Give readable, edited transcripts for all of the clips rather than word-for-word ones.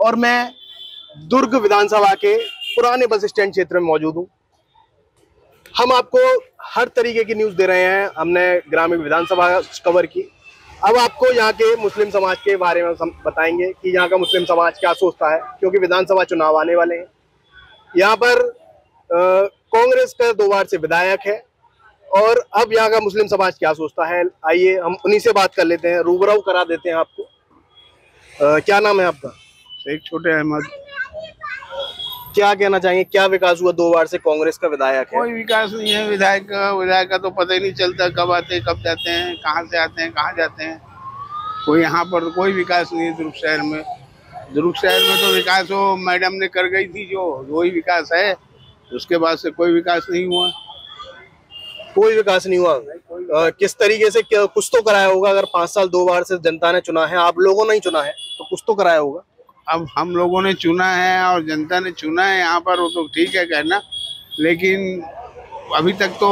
और मैं दुर्ग विधानसभा के पुराने बस स्टैंड क्षेत्र में मौजूद हूँ। हम आपको हर तरीके की न्यूज़ दे रहे हैं। हमने ग्रामीण विधानसभा कवर की, अब आपको यहाँ के मुस्लिम समाज के बारे में बताएंगे कि यहाँ का मुस्लिम समाज क्या सोचता है, क्योंकि विधानसभा चुनाव आने वाले हैं। यहाँ पर कांग्रेस का 2 बार से विधायक है और अब यहाँ का मुस्लिम समाज क्या सोचता है, आइए हम उन्हीं से बात कर लेते हैं, रूबरू करा देते हैं आपको। क्या नाम है आपका? शेख छोटे अहमद। क्या कहना चाहेंगे, क्या विकास हुआ? 2 बार से कांग्रेस का विधायक है। कोई विकास नहीं है। विधायक का तो पता ही नहीं चलता, कब आते हैं कब जाते हैं, कहाँ से आते हैं कहाँ जाते हैं। कोई यहाँ पर कोई विकास नहीं है दुर्ग शहर में। दुर्ग शहर में तो विकास वो मैडम ने कर गई थी, जो वही विकास है। उसके बाद से कोई विकास नहीं हुआ। कोई विकास नहीं हुआ। किस तरीके से? कुछ तो कराया होगा। अगर 5 साल 2 बार से जनता ने चुना है, आप लोगों ने ही चुना है, तो कुछ तो कराया होगा। अब हम लोगों ने चुना है और जनता ने चुना है यहाँ पर, वो तो ठीक है कहना, लेकिन अभी तक तो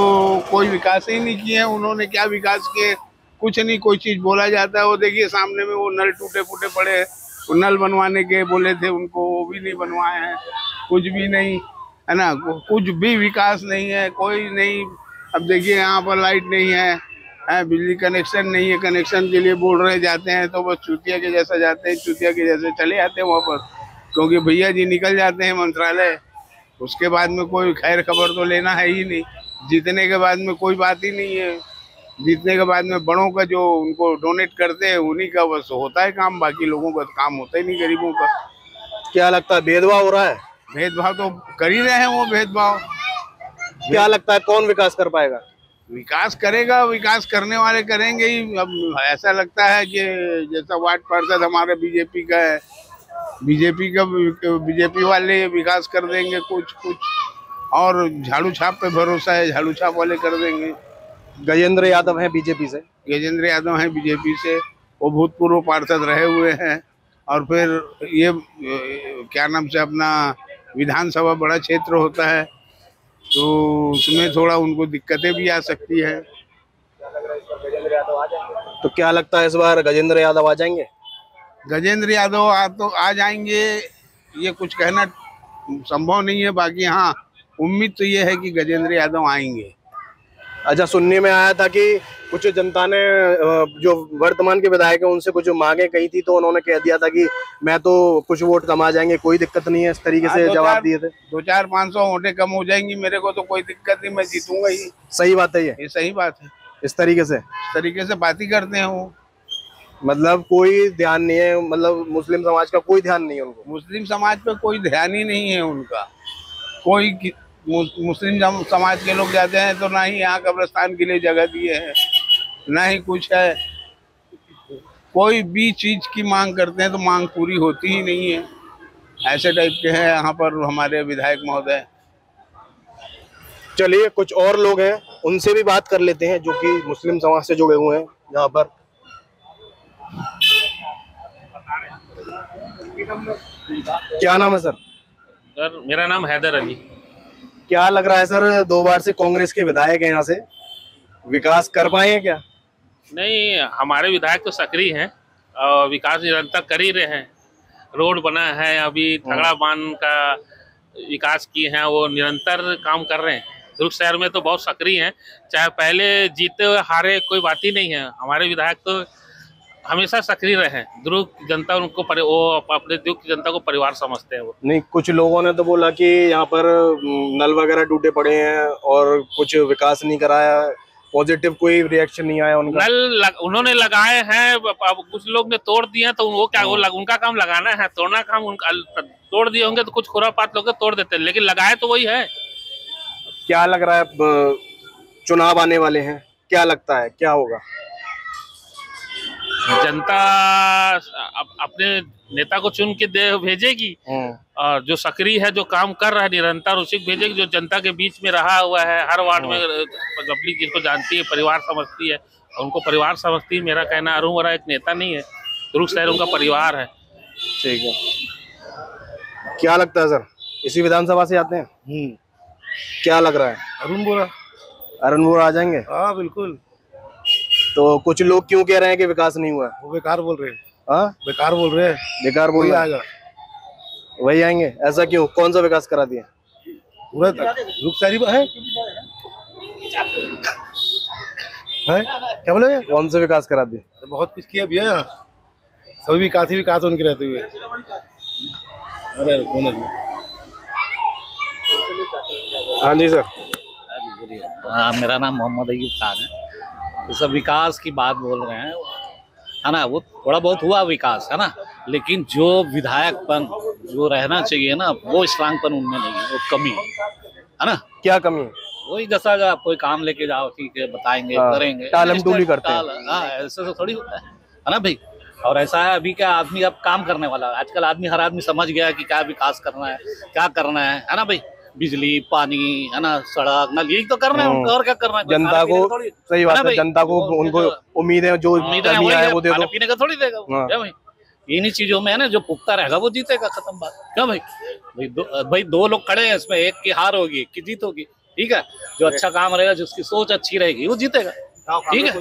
कोई विकास ही नहीं किए हैं उन्होंने। क्या विकास किए? कुछ नहीं। कोई चीज बोला जाता है, वो देखिए सामने में वो नल टूटे फूटे पड़े हैं, वो नल बनवाने के बोले थे उनको, वो भी नहीं बनवाए हैं। कुछ भी नहीं है ना, कुछ भी विकास नहीं है, कोई नहीं। अब देखिए यहाँ पर लाइट नहीं है, बिजली कनेक्शन नहीं है। कनेक्शन के लिए बोल रहे जाते हैं तो बस चूतिया के जैसा जाते हैं, चूतिया के जैसे चले जाते हैं वहाँ पर, क्योंकि भैया जी निकल जाते हैं मंत्रालय। उसके बाद में कोई खैर खबर तो लेना है ही नहीं। जीतने के बाद में कोई बात ही नहीं है। जीतने के बाद में बड़ों का जो उनको डोनेट करते हैं उन्हीं का बस होता है काम, बाकी लोगों का काम होता ही नहीं, गरीबों का। क्या लगता है, भेदभाव हो रहा है? भेदभाव तो कर ही रहे हैं वो भेदभाव। क्या लगता है कौन विकास कर पाएगा? विकास करेगा, विकास करने वाले करेंगे ही। अब ऐसा लगता है कि जैसा वार्ड पार्षद हमारे बीजेपी का है, बीजेपी वाले विकास कर देंगे कुछ, और झाड़ू छाप पे भरोसा है, झाड़ू छाप वाले कर देंगे। गजेंद्र यादव है बीजेपी से। गजेंद्र यादव हैं बीजेपी से, वो भूतपूर्व पार्षद रहे हुए हैं। और फिर ये क्या नाम से अपना विधानसभा बड़ा क्षेत्र होता है, तो उसमें थोड़ा उनको दिक्कतें भी आ सकती है। तो क्या लगता है इस बार गजेंद्र यादव आ जाएंगे? गजेंद्र यादव तो आ जाएंगे, ये कुछ कहना संभव नहीं है। बाकी हाँ, उम्मीद तो ये है कि गजेंद्र यादव आएंगे। अच्छा, सुनने में आया था कि कुछ जनता ने जो वर्तमान के विधायक है उनसे कुछ मांगे कही थी, तो उन्होंने कह दिया था कि मैं तो कुछ वोट कम आ जाएंगे, कोई दिक्कत नहीं है, इस तरीके से जवाब दिए थे। 200-500 वोटें कम हो जाएंगी, मेरे को तो कोई दिक्कत नहीं, मैं जीतूंगा ही। सही बात है ये सही बात है। इस तरीके से बात ही करते हैं वो। मतलब कोई ध्यान नहीं है, मतलब मुस्लिम समाज का कोई ध्यान नहीं है उनको। मुस्लिम समाज पे कोई ध्यान ही नहीं है उनका। कोई मुस्लिम समाज के लोग जाते हैं तो ना ही यहाँ कब्रिस्तान के लिए जगह दिए हैं, ना ही कुछ है। कोई भी चीज की मांग करते हैं तो मांग पूरी होती ही नहीं है। ऐसे टाइप के हैं यहाँ पर हमारे विधायक महोदय। चलिए, कुछ और लोग हैं, उनसे भी बात कर लेते हैं जो कि मुस्लिम समाज से जुड़े हुए हैं यहाँ पर। क्या नाम है सर? सर मेरा नाम हैदर अली। क्या लग रहा है सर, 2 बार से कांग्रेस के विधायक हैं यहाँ से, विकास कर पाए हैं क्या? नहीं, हमारे विधायक तो सक्रिय हैं और विकास निरंतर कर ही रहे हैं। रोड बना है, अभी थगड़ा बांध का विकास किए हैं, वो निरंतर काम कर रहे हैं। दुर्ग शहर में तो बहुत सक्रिय हैं, चाहे पहले जीते हुए हारे कोई बात ही नहीं है। हमारे विधायक तो हमेशा सक्रिय रहे। दुर्ग जनता उनको वो अपने दुर्ग की जनता को परिवार समझते हैं वो। नहीं, कुछ लोगों ने तो बोला कि यहाँ पर नल वगैरह टूटे पड़े हैं और कुछ विकास नहीं कराया, पॉजिटिव कोई रिएक्शन नहीं आया उनका। उन्होंने लगाए हैं, अब कुछ लोग ने तोड़ दिए हैं, तो वो क्या उनका काम लगाना है, तोड़ना काम उनका। तोड़ दिए होंगे तो कुछ खुरापात लोग तोड़ देते हैं, लेकिन लगाए तो वही है। क्या लग रहा है, चुनाव आने वाले हैं, क्या लगता है क्या होगा? जनता अपने नेता को चुन के भेजेगी, और जो सक्रिय है, जो काम कर रहा है निरंतर, उसी को भेजेगी। जो जनता के बीच में रहा हुआ है, हर वार्ड में पब्लिक जिनको जानती है, परिवार समझती है, उनको परिवार समझती है। मेरा कहना, अरुण वोरा एक नेता नहीं है, दुर्ग शहर उनका परिवार है। ठीक है, क्या लगता है सर, इसी विधानसभा से आते हैं? क्या लग रहा है? अरुण वोरा आ जाएंगे? हाँ बिल्कुल। तो कुछ लोग क्यों कह रहे हैं कि विकास नहीं हुआ? वो बेकार बोल रहे हैं। हाँ, बेकार बोल रहे हैं। बेकार बोल रहे हैं। वही आएंगे, ऐसा क्यों? कौन सा विकास करा दिया? पूरा रुखसारी है क्या बोले? कौन सा विकास करा दिया? बहुत कुछ किया भैया, सभी विकास ही विकास उनके रहते हुए। अरे कौन है? हाँ जी सर। हाँ, मेरा नाम मोहम्मद अयूब खान है। तो सब विकास की बात बोल रहे हैं, है ना, वो थोड़ा बहुत हुआ विकास, है ना, लेकिन जो विधायकपन जो रहना चाहिए ना, वो स्ट्रांगपन उनमें नहीं है, वो कमी है ना। क्या कमी है? वही जैसा आप कोई काम लेके जाओ, ठीक है, बताएंगे, करेंगे, टालम टूली करते हैं। हाँ, ऐसे तो थोड़ी होता है ना भाई। और ऐसा है अभी क्या, आदमी अब काम करने वाला है आजकल, हर आदमी समझ गया कि क्या विकास करना है, क्या करना है ना भाई। बिजली, पानी, है ना, सड़क, नल, यही तो करना है उनको, और क्या करना है जनता को। सही बात है, जनता को उनको उम्मीदें जो कमी है वो दे दो, पीने का थोड़ी देगा क्या भाई। इन्हीं चीजों में है ना, जो पुख्ता रहेगा वो जीतेगा, खत्म बात। क्या भाई? भाई दो लोग खड़े हैं इसमें, एक की हार होगी, एक की जीत होगी, ठीक है। जो अच्छा काम रहेगा, जिसकी सोच अच्छी रहेगी, वो जीतेगा, ठीक है।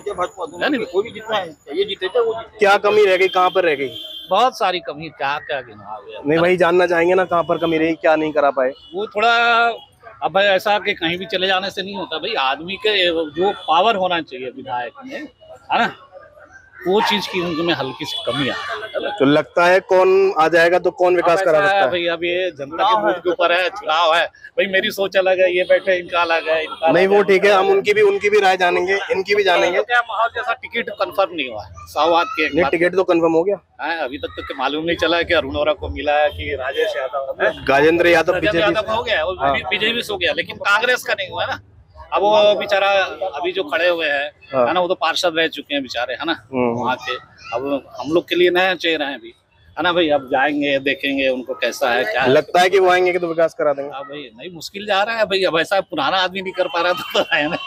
क्या कमी रह गई, कहाँ पर रह गई? बहुत सारी कमी, क्या क्या गिना। नहीं, वही जानना चाहेंगे ना, कहाँ पर कमी रही, क्या नहीं करा पाए। वो थोड़ा, अब भाई ऐसा कि कहीं भी चले जाने से नहीं होता भाई, आदमी के जो पावर होना चाहिए विधायक में, है ना, वो चीज की उनमें हल्की सी कमी है। तो लगता है कौन आ जाएगा तो कौन विकास करा सकता है? भाई अब ये जनता के मूड के ऊपर है, चुनाव है भाई। मेरी सोच अलग है, ये बैठे इनका अलग है, इनका नहीं वो ठीक है, हम उनकी भी राय जानेंगे, इनकी भी जानेंगे। क्या माहौल जैसा टिकट कंफर्म नहीं हुआ है, 100 बात के नहीं, टिकट तो कंफर्म हो गया है। अभी तक तो मालूम नहीं चला है कि अरुण वोरा को मिला है कि राजेश यादव, गजेंद्र यादव यादव हो गया, बीजेपी से हो गया, लेकिन कांग्रेस का नहीं हुआ है ना। अब वो बेचारा अभी जो खड़े हुए हैं, है ना, वो तो पार्षद रह चुके हैं बेचारे, है ना, वहाँ के। अब हम लोग के लिए नया चेहरा है अभी, है ना भाई। अब जाएंगे, देखेंगे उनको कैसा है, क्या लगता है कि वो आएंगे कि तो विकास करा देंगे। हाँ भाई, नहीं मुश्किल जा रहा है भाई। अब ऐसा पुराना आदमी नहीं कर पा रहा तो है ना,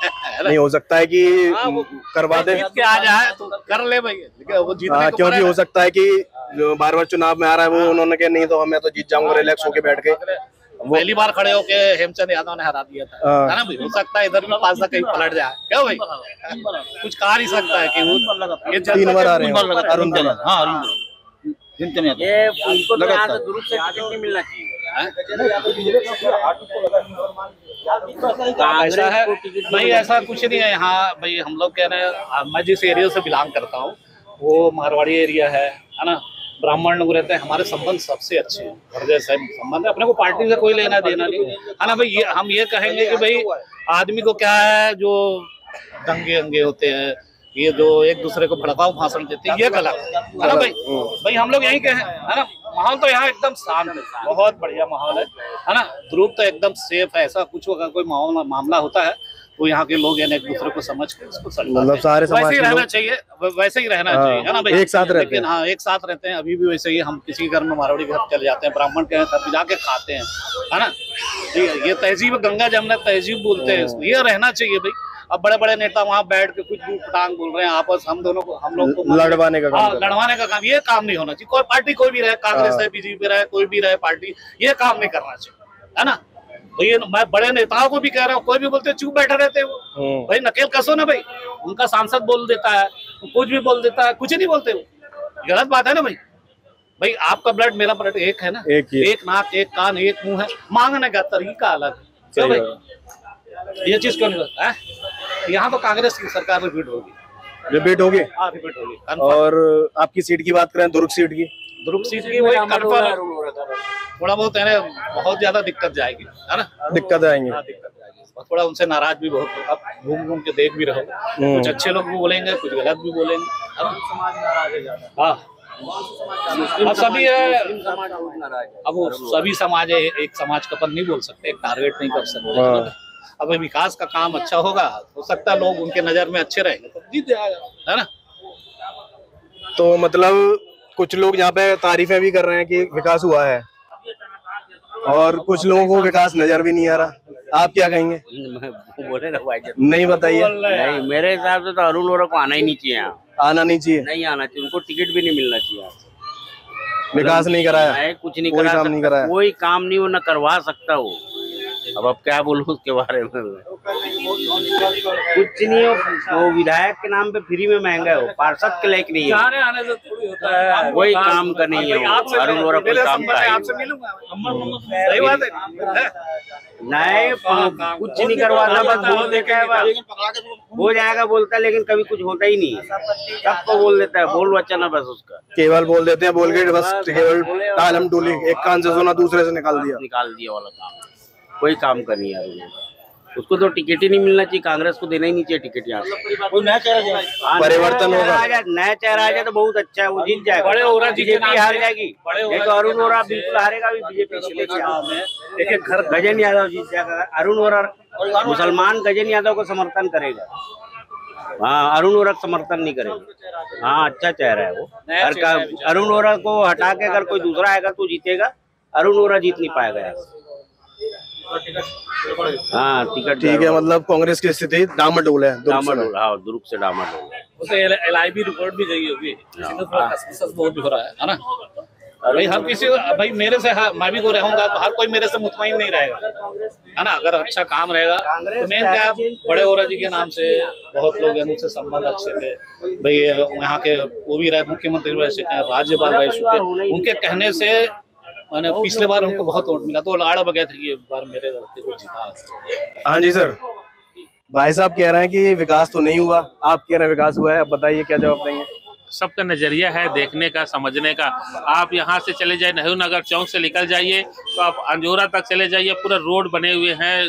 नहीं हो सकता है कि करवा दे, जीत के आ जाए तो कर ले भाई, लेकिन वो जीतने को क्योंकि हो सकता है कि जो बार चुनाव में आ रहा है वो उन्होंने कहा नहीं तो मैं तो जीत जाऊंगा, रिलैक्स होके बैठ के। पहली बार खड़े होके हेमचंद यादव ने हरा दिया था, है ना भाई। हो सकता है इधर भी पासा कहीं पलट जाए, क्या भाई, कुछ कहा नहीं सकता है कि वो 3 बार आ रहे हैं अरुण जला। हाँ, ये उनको तो यहाँ से ग्रुप से टिकट नहीं मिलना चाहिए। ऐसा है भाई, ऐसा कुछ नहीं है यहाँ भाई। हम लोग कह रहे हैं, मैं जिस एरिया से बिलोंग करता हूँ वो मारवाड़ी एरिया है ना। ब्राह्मण लोग रहते हैं, हमारे संबंध सबसे अच्छे हैं, घर जैसे संबंध है। अपने को पार्टी से कोई लेना देना नहीं है ना भाई। हम ये कहेंगे कि भाई आदमी को क्या है, जो दंगे अंगे होते हैं, ये जो एक दूसरे को भड़काऊ भाषण देते हैं, ये गलत है ना भाई। भाई हम लोग यही कहें, है ना, माहौल तो यहाँ एकदम शांत है, बहुत बढ़िया माहौल है ना। ध्रुव तो एकदम सेफ है। ऐसा कुछ अगर कोई मामला होता है तो यहाँ के लोग एक दूसरे को समझ के इसको मतलब सारे समाज वैसे ही रहना चाहिए, वैसे ही रहना चाहिए, है ना भाई। एक साथ रहते हैं, लेकिन हाँ, एक साथ रहते हैं। अभी भी वैसे ही हम किसी घर में मारवाड़ी घर चले जाते हैं, ब्राह्मण के घर जाके खाते हैं, है ना। ये तहजीब, गंगा जमुना तहजीब बोलते हैं, ये रहना चाहिए भाई। अब बड़े बड़े नेता वहाँ बैठ के कुछ भी पटांग बोल रहे हैं आपस, हम लोग को लड़वाने का काम, लड़वाने का काम, ये काम नहीं होना चाहिए। कोई पार्टी कोई भी रहे, कांग्रेस रहे, बीजेपी रहे, कोई भी रहे पार्टी, ये काम नहीं करना चाहिए, है ना। तो ये मैं बड़े नेताओं को भी कह रहा हूँ, कोई भी बोलते चुप बैठे रहते हैं वो भाई, नकेल कसो ना भाई। उनका सांसद बोल देता है, कुछ भी बोल देता है, कुछ नहीं बोलते वो, गलत बात है ना भाई। भाई आपका ब्लड मेरा ब्लड एक है ना, एक नाक, एक कान, एक मुंह है, मांगने का तरीका अलग है भाई। ये चीज क्यों नहीं होता है? यहाँ तो कांग्रेस की सरकार रिपीट होगी, रिपीट होगी। हाँ, रिपीट होगी। और आपकी सीट की बात करें, दुर्ग सीट की, दुर्ग सीट की वही कन्फर्म, थोड़ा बहुत है ना, बहुत ज्यादा दिक्कत जाएगी, है ना, दिक्कत आएंगे। हाँ, दिक्कत जाएगी। थोड़ा उनसे नाराज भी बहुत हो। अब घूम घूम के देख भी रहो, कुछ अच्छे लोग भी बोलेंगे, कुछ गलत भी बोलेंगे, हाँ। अब सभी है, अब वो सभी समाज है, एक समाज का अपन नहीं बोल सकते, एक टारगेट नहीं कर सकते। अब विकास का काम अच्छा होगा, हो सकता है लोग उनके नजर में अच्छे रहेंगे तो जीत जाएगा, है ना। तो मतलब कुछ लोग यहाँ पे तारीफें भी कर रहे हैं कि विकास हुआ है, और कुछ लोगों को विकास नजर भी नहीं आ रहा। आप क्या कहेंगे? बोले ना भाई, नहीं बताइए। नहीं, मेरे हिसाब से तो अरुण वोरा को आना ही नहीं चाहिए यहाँ, आना नहीं चाहिए, नहीं आना चाहिए, उनको टिकट भी नहीं मिलना चाहिए। विकास नहीं कराया, कुछ नहीं कोई करा काम नहीं कराया, कोई काम नहीं वो न करवा सकता वो, अब क्या बोलूं उसके बारे में। कुछ नहीं हो, वो विधायक के नाम पे फ्री में महंगा हो, पार्षद के लायक नहीं है, आने से थोड़ी होता है, कोई काम का नहीं है वो। अरुण वोरा कोई काम का है सही बात है। नहीं, कुछ नहीं करवाता, बस बोल देता है, बस हो जाएगा बोलता है, लेकिन कभी कुछ होता ही नहीं है। सबको बोल देता है, बोल वचन है बस उसका, केवल बोल देते हैं, बोल के बस केवल टालम टूली, एक कान से सुना दूसरे से निकाल दिया वाला काम, कोई काम का नहीं है। उसको तो टिकट ही नहीं मिलना चाहिए, कांग्रेस को देना ही नहीं चाहिए टिकट। यहाँ से कोई नया चेहरा परिवर्तन होगा, नया चेहरा आ जाए तो बहुत अच्छा है, वो जीत जाएगा। बड़े हो रहा बीजेपी हार जाएगी, एक अरुण वोरा बिल्कुल हारेगा भी बीजेपी से। एक घर गजेंद्र यादव जीत जाएगा, अरुण वोरा मुसलमान गजेंद्र यादव को समर्थन करेगा, हाँ अरुण वोरा समर्थन नहीं करेगा। हाँ अच्छा चेहरा है वो, अरुण वोरा को हटा के अगर कोई दूसरा आएगा तो जीतेगा, अरुण वोरा जीत नहीं पाएगा। हाँ टिकट ठीक है, मतलब कांग्रेस की स्थिति डामाडोल है, डामाडोल, हाँ दुरुप से डामाडोल। उसे LIB रिपोर्ट भी गई होगी, बहुत हो रहा है ना भाई। हर किसी भाई मेरे से, मैं भी को रहूंगा तो हर कोई मेरे से मुतमईन नहीं रहेगा, है ना। अगर अच्छा काम रहेगा तो मेन क्या, बड़े वोरा जी के नाम से बहुत लोग हैं, उनसे संबंध अच्छे थे भाई। यहाँ के वो भी रहे, मुख्यमंत्री रह चुके हैं, राज्यपाल रह चुके हैं, उनके कहने से मैंने पिछले बार उनको बहुत वोट मिला, तो लाड़ बगैर थे, ये बार मेरे लड़के को जीता। हाँ जी सर, भाई साहब कह रहे हैं कि विकास तो नहीं हुआ, आप कह रहे हैं विकास हुआ है, अब बताइए क्या जवाब देंगे। सबका नजरिया है देखने का, समझने का। आप यहाँ से चले जाइए, नेहरू नगर चौक से निकल जाइए तो आप अंजोरा तक चले जाइए, पूरा रोड बने हुए हैं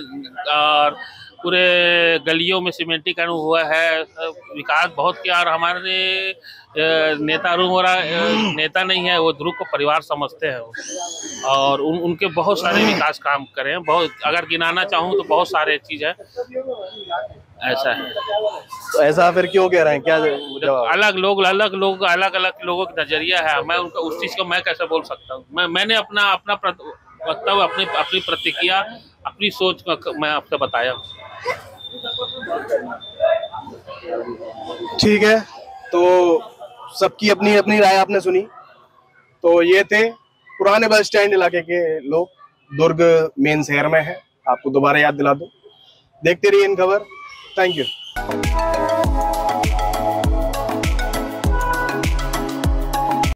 और पूरे गलियों में सीमेंटीकरण हुआ है, विकास बहुत किया। और हमारे नेता अरुण वोरा नेता नहीं है, वो ध्रुव को परिवार समझते हैं और उनके बहुत सारे विकास काम करे हैं, बहुत, अगर गिनाना चाहूँ तो बहुत सारे चीज़ है, ऐसा है। तो ऐसा फिर क्यों कह रहे हैं, क्या जवाब? अलग अलग लोगों का नजरिया है, मैं उनका उस चीज़ को मैं कैसे बोल सकता हूँ। मैंने अपना वक्तव्य, अपनी प्रतिक्रिया, अपनी सोच मैं आपसे बताया। ठीक है, तो सबकी अपनी अपनी राय आपने सुनी। तो ये थे पुराने बस स्टैंड इलाके के लोग, दुर्ग मेन शहर में है, आपको दोबारा याद दिला दूं। देखते रहिए इन खबर। Thank you.